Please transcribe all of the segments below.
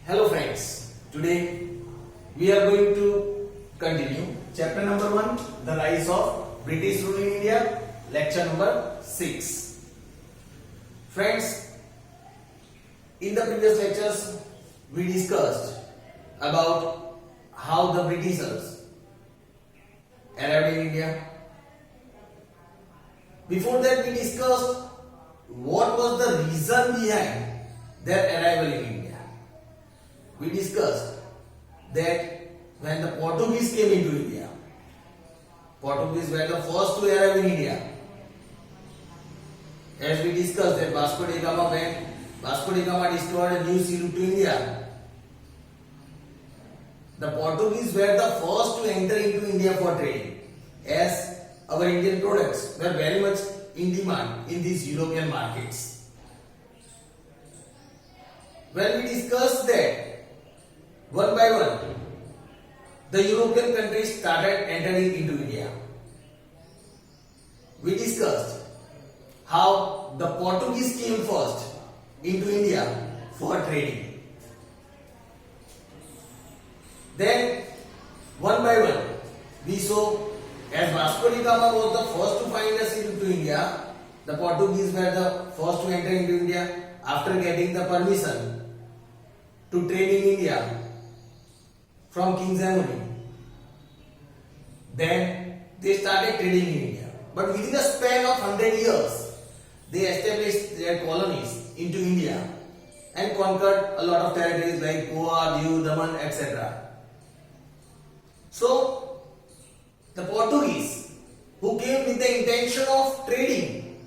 Hello friends, today we are going to continue chapter number 1, the rise of British rule in India, lecture number 6. Friends, in the previous lectures we discussed about how the Britishers arrived in India. Before that we discussed what was the reason behind their arrival in India. We discussed that when the Portuguese came into India, Portuguese were the first to arrive in India. As we discussed that Vasco da Gama, when Vasco da Gama discovered a new sea route to India, the Portuguese were the first to enter into India for trade, as our Indian products were very much in demand in these European markets. When we discussed that, one by one, the European countries started entering into India. We discussed how the Portuguese came first into India for trading. Then, one by one, we saw as Vasco da Gama was the first to find a sea route to India, the Portuguese were the first to enter into India after getting the permission to trade in India from King Zamoni. Then they started trading in India. But within a span of 100 years, they established their colonies into India and conquered a lot of territories like Goa, Diu, Daman, etc. So, the Portuguese, who came with the intention of trading,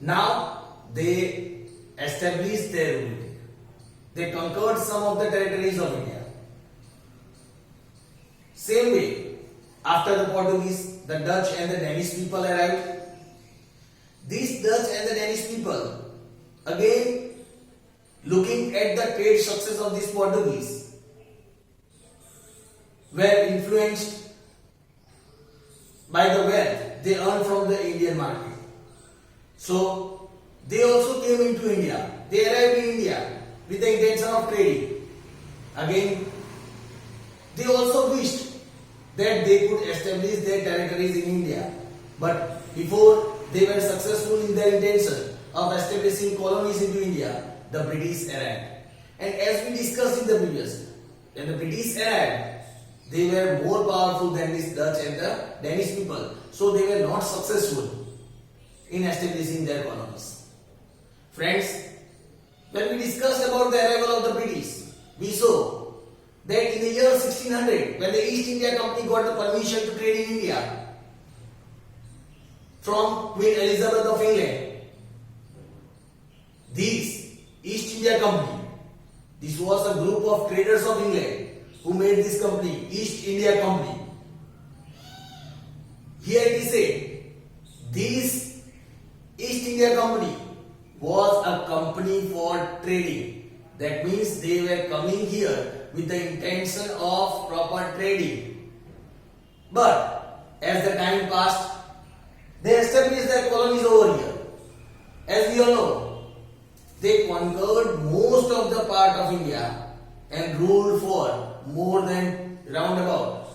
now they established their rule. They conquered some of the territories of India. Same way, after the Portuguese, the Dutch and the Danish people arrived. These Dutch and the Danish people, again looking at the trade success of these Portuguese, were influenced by the wealth they earned from the Indian market. So, they also came into India. They arrived in India with the intention of trading. Again, they also wished that they could establish their territories in India. But before they were successful in their intention of establishing colonies into India, the British arrived. And as we discussed in the previous, when the British arrived, they were more powerful than these Dutch and the Danish people. So they were not successful in establishing their colonies. Friends, when we discussed about the arrival of the British, we saw that in the year 1600, when the East India Company got the permission to trade in India from Queen Elizabeth of England, this East India Company, this was a group of traders of England who made this company, East India Company. Here it is said, this East India Company was a company for trading. That means they were coming here with the intention of proper trading. But as the time passed, they established their colonies over here. As we all know, they conquered most of the part of India and ruled for more than round about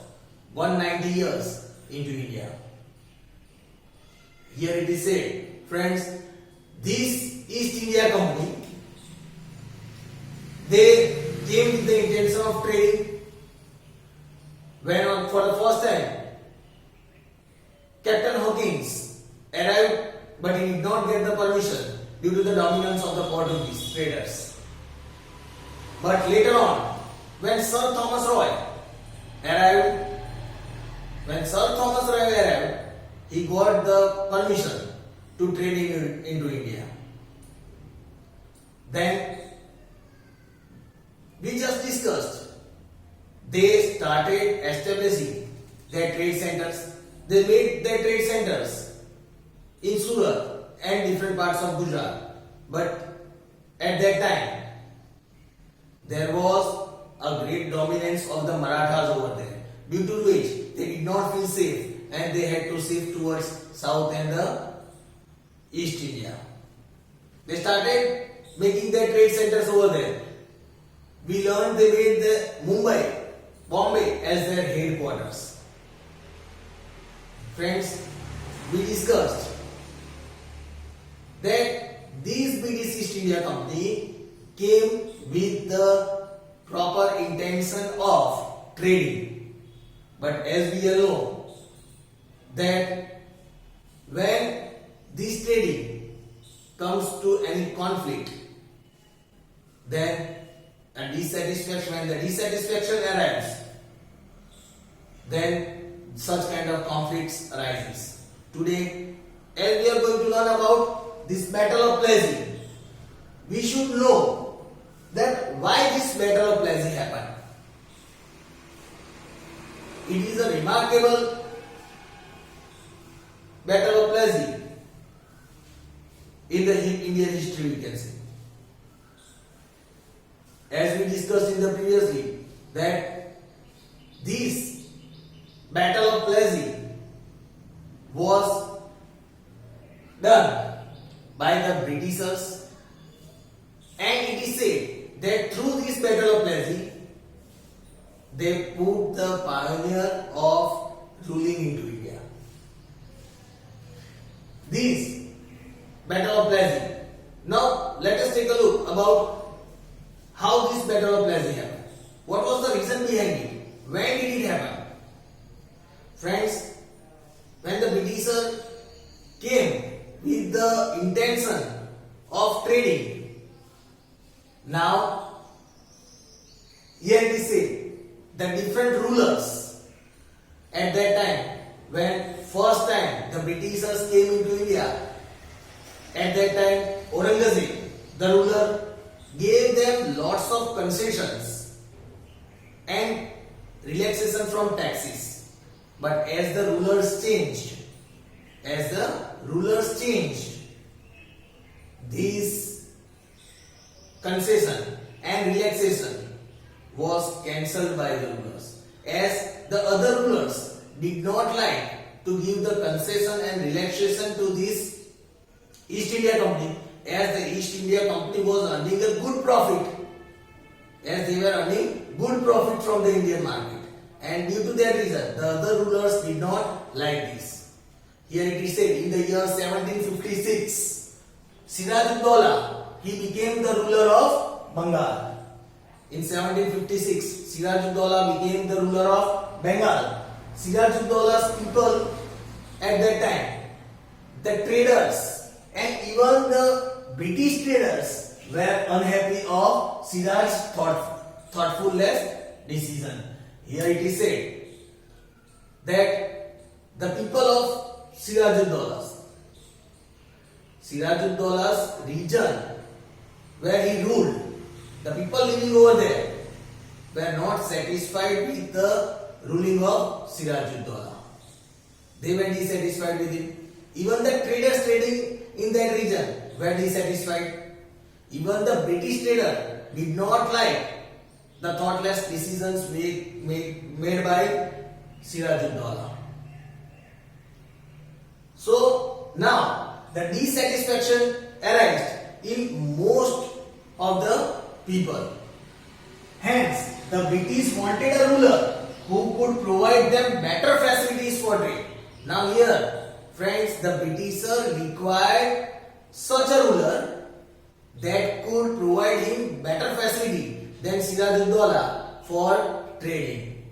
190 years into India. Here it is said, friends, this East India Company, they came with the intention of trading. When for the first time Captain Hawkins arrived, but he did not get the permission due to the dominance of the Portuguese traders. But later on, when Sir Thomas Roy arrived, he got the permission to trade into India. Then we just discussed, they started establishing their trade centers. They made their trade centers in Surat and different parts of Gujarat. But at that time, there was a great dominance of the Marathas over there, due to which they did not feel safe and they had to shift towards South and the East India. They started making their trade centers over there. we learned they made the Mumbai, Bombay as their headquarters. Friends, we discussed that this British East India Company came with the proper intention of trading. But as we all know that when this trading comes to any conflict, then when the dissatisfaction arrives, then such kind of conflicts arises. Today, as we are going to learn about this Battle of Plassey, we should know that why this Battle of Plassey happened. It is a remarkable Battle of Plassey in the Indian history, we can say. As we discussed in the previously, that this Battle of Plassey was done by the Britishers, and it is said that through this Battle of Plassey they put the pioneer of ruling into India. This Battle of Plassey. Now let us take a look about how this Battle of Plassey happened. What was the reason behind it? When did it happen? Friends, when the Britishers came with the intention of trading, now here we say the different rulers at that time, when first time the Britishers came into India, at that time Aurangzeb, the ruler, gave them lots of concessions and relaxation from taxes. But as the rulers changed, this concession and relaxation was cancelled by the rulers, as the other rulers did not like to give the concession and relaxation to this East India Company, as the East India Company was earning a good profit, as they were earning good profit from the Indian market, and due to that reason the other rulers did not like this. Here it is said in the year 1756, Siraj-ud-Daulah, he became the ruler of Bengal. In 1756, Siraj-ud-Daulah became the ruler of Bengal. Siraj-ud-Daulah's people at that time, the traders and even the British traders, were unhappy of Siraj's thoughtfulness decision. Here it is said that the people of Siraj-ud-Daulah's region where he ruled, the people living over there were not satisfied with the ruling of Siraj-ud-Daulah. They were dissatisfied with it. Even the traders trading in that region were dissatisfied. Even the British trader did not like the thoughtless decisions made by Siraj-ud-Daulah. So now the dissatisfaction arose in most of the people. Hence, the British wanted a ruler who could provide them better facilities for trade. Now here, friends, the Britishers required such a ruler that could provide him better facility than Siraj-ud-Daulah for trading.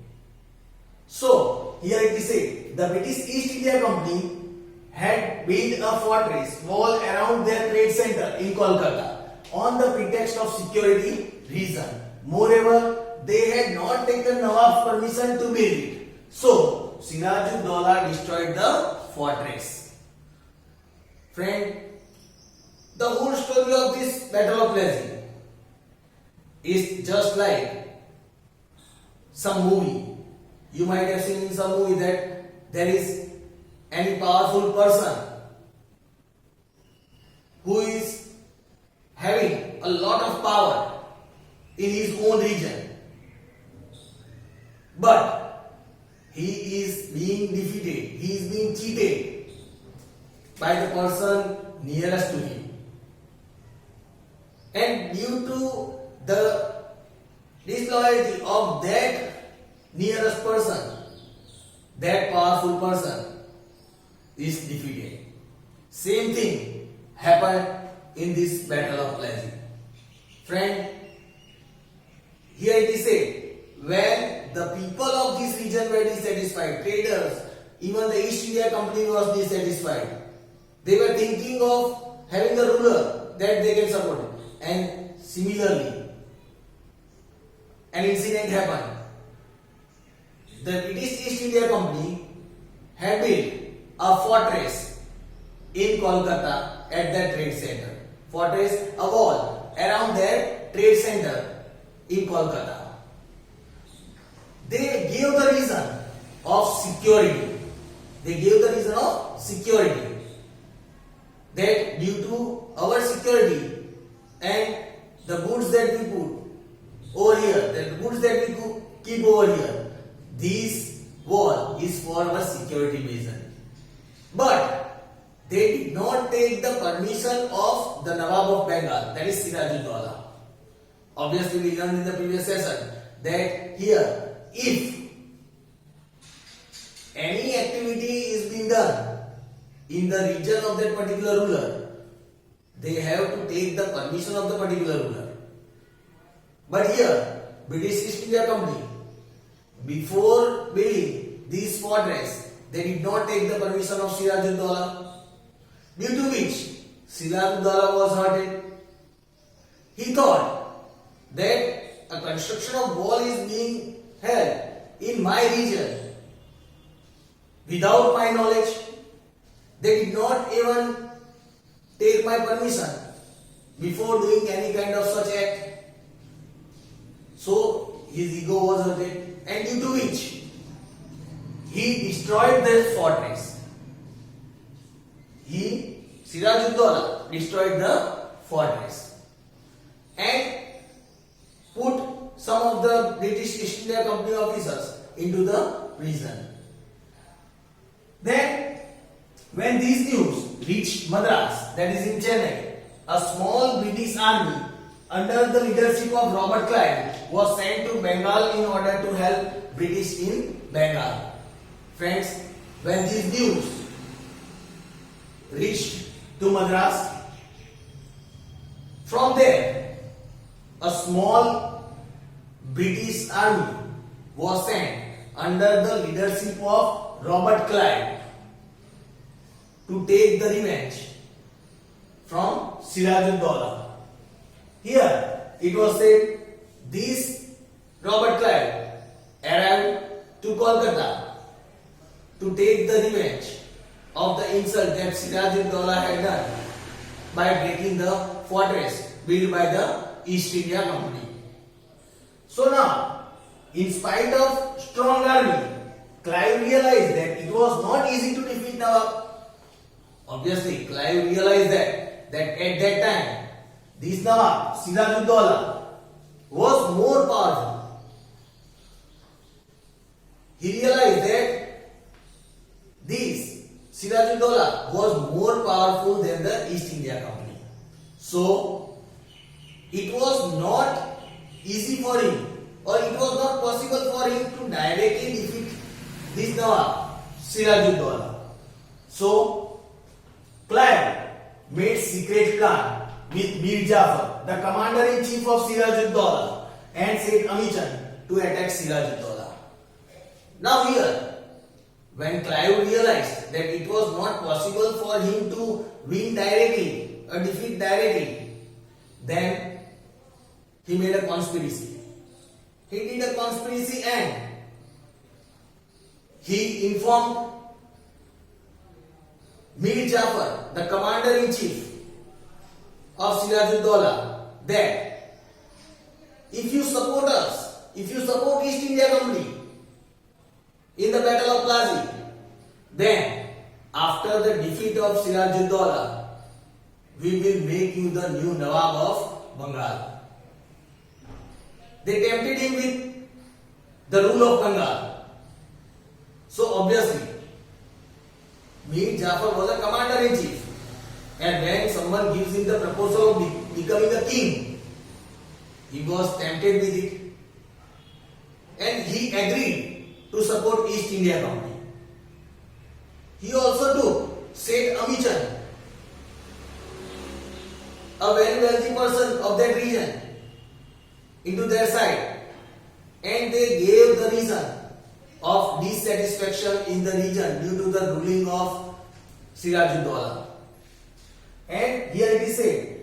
So, here it is said, the British East India Company had built a fortress wall around their trade center in Kolkata on the pretext of security reason. Moreover, they had not taken Nawab's permission to build it. So, Siraj-ud-Daulah destroyed the fortress. Friend, the whole story of this Battle of Plassey is just like some movie. You might have seen in some movie that there is any powerful person who is having a lot of power in his own region, but he is being defeated, he is being cheated by the person nearest to him. And due to the disloyalty of that nearest person, that powerful person is defeated. Same thing happened in this battle of Plassey. Friend, here it is said, when the people of this region were dissatisfied, traders, even the East India Company was dissatisfied. They were thinking of having a ruler that they can support. And similarly, an incident happened. The British East India Company had built a fortress in Kolkata at their trade center. Fortress, a wall around their trade center in Kolkata. They gave the reason of security. They gave the reason of security. That due to our security and the goods that we put over here, the goods that we keep over here, this wall is for our security reason. But they did not take the permission of the Nawab of Bengal, that is Siraj-ud-Daulah. Obviously, we learned in the previous session that here, if any activity is being done in the region of that particular ruler, they have to take the permission of the particular ruler. But here, British East India Company, before building this fortress, they did not take the permission of Siraj-ud-Daulah, due to which Siraj-ud-Daulah was hurted. He thought that a construction of wall is being held in my region without my knowledge. They did not even take my permission before doing any kind of such act. So his ego was hurted, and due to which he destroyed the fortress. Siraj-ud-Daulah destroyed the fortress and put some of the British East India Company officers into the prison. Then, when these news reached Madras, that is in Chennai, a small British army under the leadership of Robert Clive was sent to Bengal in order to help British in Bengal. Friends, when these news reached to Madras, from there, a small British army was sent under the leadership of Robert Clive to take the revenge from Siraj-ud-Daulah. Here it was said this Robert Clive arrived to Kolkata to take the revenge of the insult that Siraj-ud-Daulah had done by breaking the fortress built by the East India Company. So now, in spite of strong army, Clive realized that it was not easy to defeat Nawab. Obviously, Clive realized that at that time, this Nawab, Siraj-ud-Daulah, was more powerful. He realized that this Siraj-ud-Daulah was more powerful than the East India Company. So, it was not easy for him, or it was not possible for him to directly defeat this Nawab, Siraj-ud-Daulah. So, Clive made secret plan with Mir Jafar, the commander-in-chief of Siraj-ud-Daulah, and Sheikh Amichan to attack Siraj-ud-Daulah. Now here, when Clive realized that it was not possible for him to win directly or defeat directly, then he made a conspiracy. He did a conspiracy and he informed Mir Jafar, the commander-in-chief of Siraj-ud-Daulah, that if you support us, if you support East India Company in the Battle of Plassey, then after the defeat of Siraj-ud-Daulah, we will make you the new Nawab of Bengal. They tempted him with the rule of Bengal. So obviously, Mir Jafar was a commander-in-chief, and when someone gives him the proposal of becoming a king, he was tempted with it. and he agreed to support East India Company. He also took Seth Amichan, a very wealthy person of that region, into their side, and they gave the reason of dissatisfaction in the region due to the ruling of Siraj-ud-Daulah. And here it is said,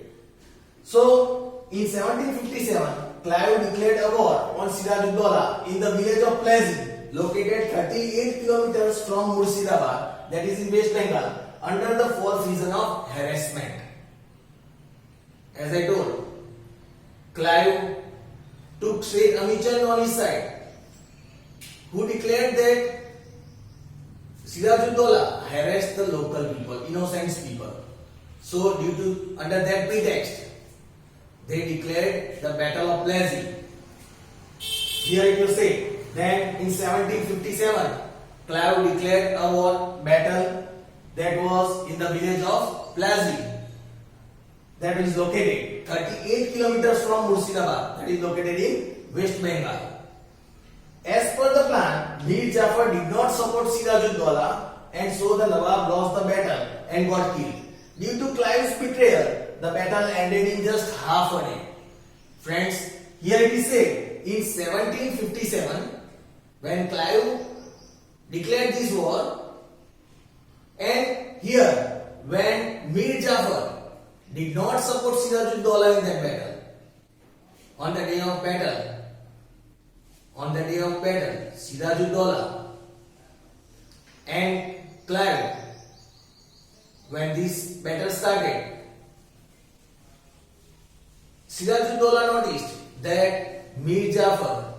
so in 1757, Clive declared a war on Siraj-ud-Daulah in the village of Plazi, located 38 kilometers from Murshidabad, that is in West Bengal, under the false reason of harassment. As I told, Clive took Seth Amichan on his side, who declared that Siraj-ud-Daulah harassed the local people, innocent people. So, under that pretext, they declared the Battle of Plazi. Here it will say, then in 1757, Clive declared a war battle that was in the village of Plazi, that is located 38 kilometers from Murshidabad, that is located in West Bengal. As per the plan, Mir Jafar did not support Siraj-ud-Daulah, and so the Nawab lost the battle and got killed. Due to Clive's betrayal, the battle ended in just half a day. Friends, here it is said, in 1757, when Clive declared this war, and here when Mir Jafar did not support Siraj-ud-Daulah in that battle, on the day of battle, Siraj-ud-Daulah and Clive, when this battle started, Siraj-ud-Daulah noticed that Mir Jafar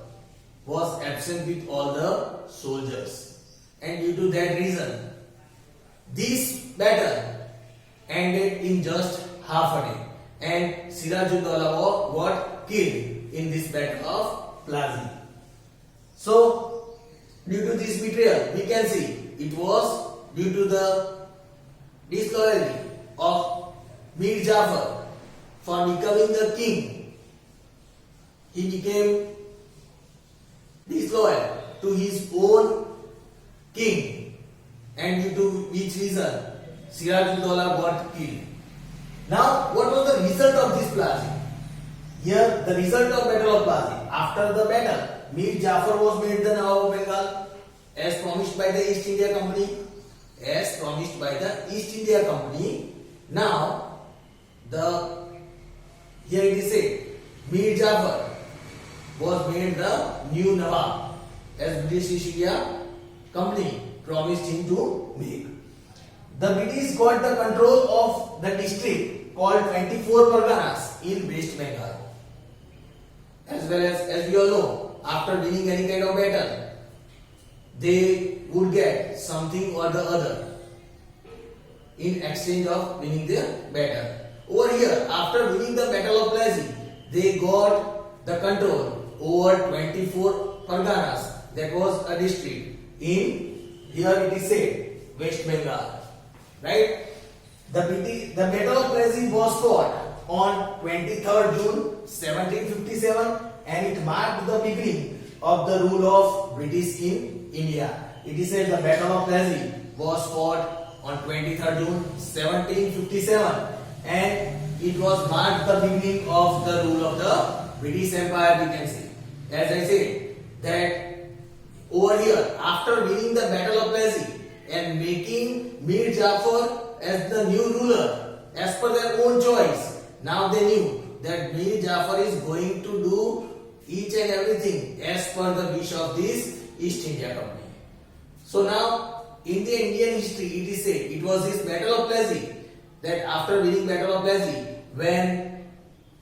was absent with all the soldiers, and due to that reason, this battle ended in just half a day, and Siraj-ud-Daulah got killed in this battle of Plazi. So, due to this betrayal, we can see it was due to the disloyalty of Mir Jafar for becoming the king. He became disloyal to his own king, and due to which reason Siraj-ud-Daulah got killed. Now, what was the result of this Plazi? Here, the result of Battle of Plazi. After the battle, Mir Jafar was made the Nawab of Bengal, as promised by the East India Company. Now, here it is said, Mir Jafar was made the new Nawab, as British East India Company promised him to make. The British got the control of the district called 24 Parganas in West Bengal. As well as we all know, after winning any kind of battle, they would get something or the other in exchange of winning the battle. Over here, after winning the Battle of Plazi, they got the control over 24 Parganas, that was a district in, here it is said, West Bengal. Right? The Battle of Plazi was fought on 23rd June 1757, and it marked the beginning of the rule of British in India. It is said the Battle of Plazi was fought on 23rd June 1757, and it was marked the beginning of the rule of the British Empire, we can say. As I said, that over here, after winning the Battle of Plazi and making Mir Jafar as the new ruler, as per their own choice, now they knew that Mir Jafar is going to do each and everything as per the wish of this East India Company. So now, in the Indian history, it is said, it was this Battle of Plazi, that after winning Battle of Plazi, when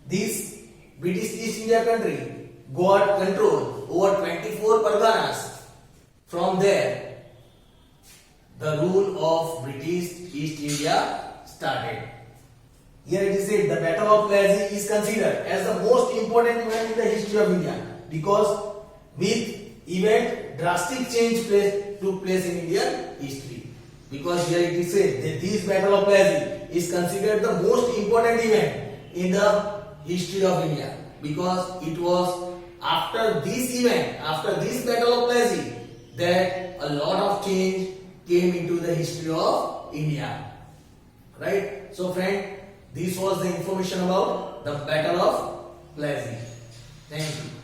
this British East India country got control over 24 Parganas, from there, the rule of British East India started. Here it is said the Battle of Plazi is considered as the most important event in the history of India, because with event drastic change took place in Indian history. Because here it is said that this Battle of Plazi is considered the most important event in the history of India, because it was after this event, after this battle of Plassey, that a lot of change came into the history of India. Right? So friend, this was the information about the battle of Plassey. Thank you.